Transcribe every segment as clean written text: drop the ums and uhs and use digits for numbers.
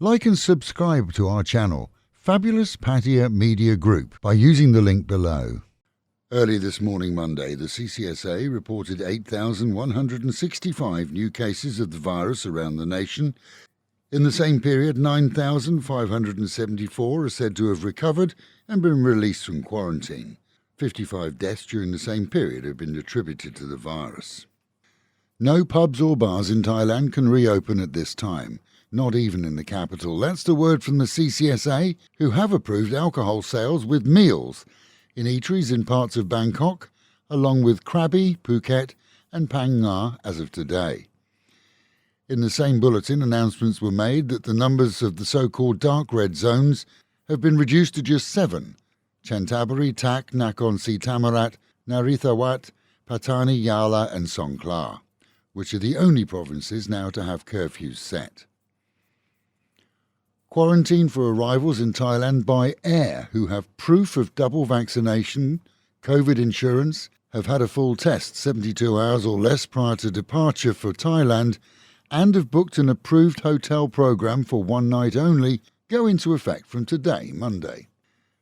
Like and subscribe to our channel, Fabulous Pattaya Media Group, by using the link below. Early this morning, Monday, the CCSA reported 8,165 new cases of the virus around the nation. In the same period, 9,574 are said to have recovered and been released from quarantine. 55 deaths during the same period have been attributed to the virus. No pubs or bars in Thailand can reopen at this time, not even in the capital. That's the word from the CCSA, who have approved alcohol sales with meals in eateries in parts of Bangkok, along with Krabi, Phuket and Phang Nga as of today. In the same bulletin, announcements were made that the numbers of the so-called dark red zones have been reduced to just 7: Chonburi, Tak, Nakhon Si Thammarat, Narithiwat, Pattaya, Yala and Songkhla, which are the only provinces now to have curfews set. Quarantine for arrivals in Thailand by air who have proof of double vaccination, COVID insurance, have had a full test 72 hours or less prior to departure for Thailand, and have booked an approved hotel program for one night only, go into effect from today, Monday.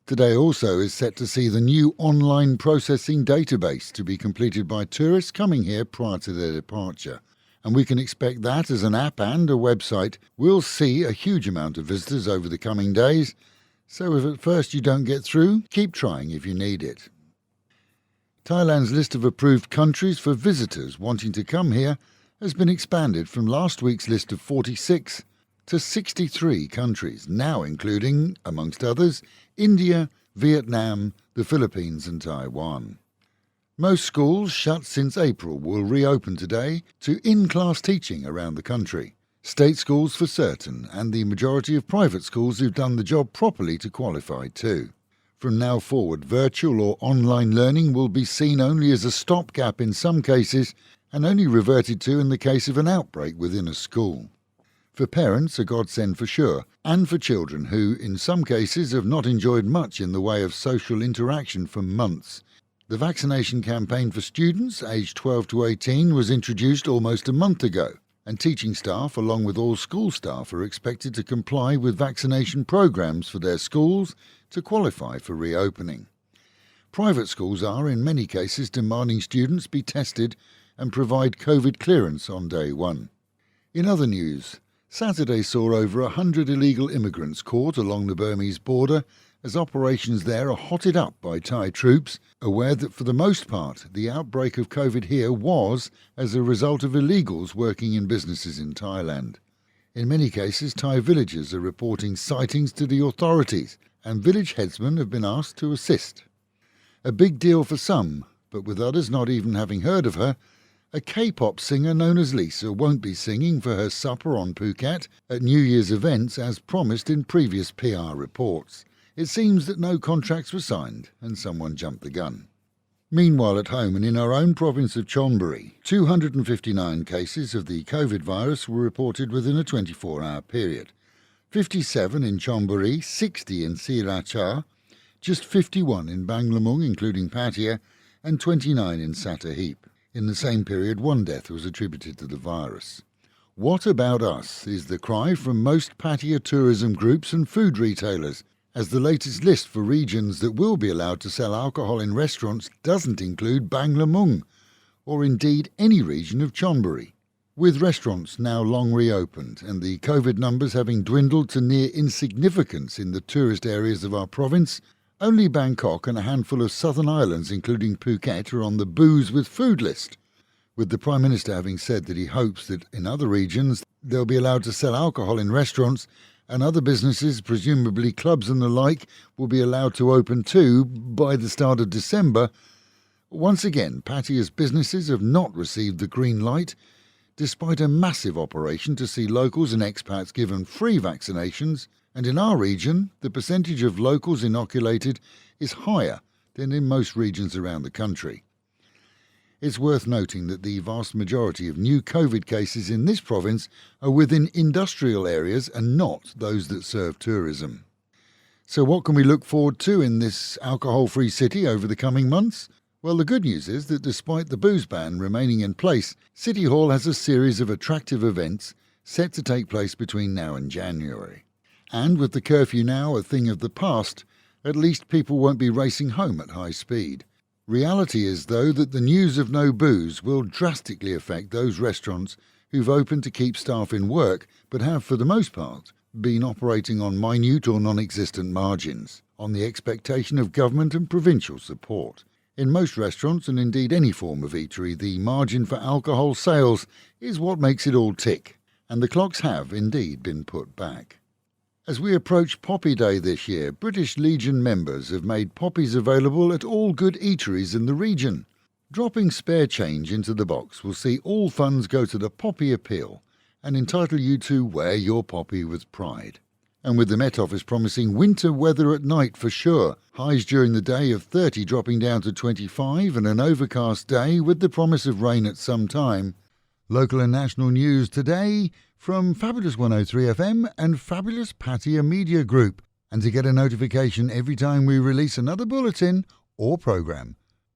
Today also is set to see the new online processing database to be completed by tourists coming here prior to their departure. And we can expect that as an app and a website will see a huge amount of visitors over the coming days. So if at first you don't get through, keep trying if you need it. Thailand's list of approved countries for visitors wanting to come here has been expanded from last week's list of 46 to 63 countries, now including, amongst others, India, Vietnam, the Philippines and Taiwan. Most schools shut since April will reopen today to in-class teaching around the country. State schools for certain, and the majority of private schools who've done the job properly to qualify too. From now forward, virtual or online learning will be seen only as a stopgap in some cases and only reverted to in the case of an outbreak within a school. For parents, a godsend for sure, and for children who, in some cases, have not enjoyed much in the way of social interaction for months. The vaccination campaign for students aged 12 to 18 was introduced almost a month ago, and teaching staff, along with all school staff, are expected to comply with vaccination programs for their schools to qualify for reopening. Private schools are, in many cases, demanding students be tested and provide COVID clearance on day one. In other news, Saturday saw over 100 illegal immigrants caught along the Burmese border as operations there are hotted up by Thai troops, aware that for the most part the outbreak of COVID here was as a result of illegals working in businesses in Thailand. In many cases, Thai villagers are reporting sightings to the authorities, and village headsmen have been asked to assist. A big deal for some, but with others not even having heard of her, a K-pop singer known as Lisa won't be singing for her supper on Phuket at New Year's events as promised in previous PR reports. It seems that no contracts were signed and someone jumped the gun. Meanwhile, at home and in our own province of Chonburi, 259 cases of the COVID virus were reported within a 24-hour period. 57 in Chonburi, 60 in Sriracha, just 51 in Banglamung including Pattaya, and 29 in Sattahip. In the same period, one death was attributed to the virus. What about us is the cry from most Pattaya tourism groups and food retailers, as the latest list for regions that will be allowed to sell alcohol in restaurants doesn't include Banglamung, or indeed any region of Chonburi. With restaurants now long reopened and the COVID numbers having dwindled to near insignificance in the tourist areas of our province, only Bangkok and a handful of southern islands, including Phuket, are on the booze with food list, with the Prime Minister having said that he hopes that in other regions they'll be allowed to sell alcohol in restaurants and other businesses, presumably clubs and the like, will be allowed to open too by the start of December. Once again, Pattaya's businesses have not received the green light, despite a massive operation to see locals and expats given free vaccinations, and in our region, the percentage of locals inoculated is higher than in most regions around the country. It's worth noting that the vast majority of new COVID cases in this province are within industrial areas and not those that serve tourism. So what can we look forward to in this alcohol-free city over the coming months? Well, the good news is that despite the booze ban remaining in place, City Hall has a series of attractive events set to take place between now and January. And with the curfew now a thing of the past, at least people won't be racing home at high speed. Reality is, though, that the news of no booze will drastically affect those restaurants who've opened to keep staff in work but have, for the most part, been operating on minute or non-existent margins, on the expectation of government and provincial support. In most restaurants, and indeed any form of eatery, the margin for alcohol sales is what makes it all tick, and the clocks have indeed been put back. As we approach Poppy Day this year, British Legion members have made poppies available at all good eateries in the region. Dropping spare change into the box will see all funds go to the Poppy Appeal and entitle you to wear your poppy with pride. And with the Met Office promising winter weather at night for sure, highs during the day of 30 dropping down to 25 and an overcast day with the promise of rain at some time. Local and national news today from Fabulous 103 FM and Fabulous Pattaya Media Group. And to get a notification every time we release another bulletin or programme,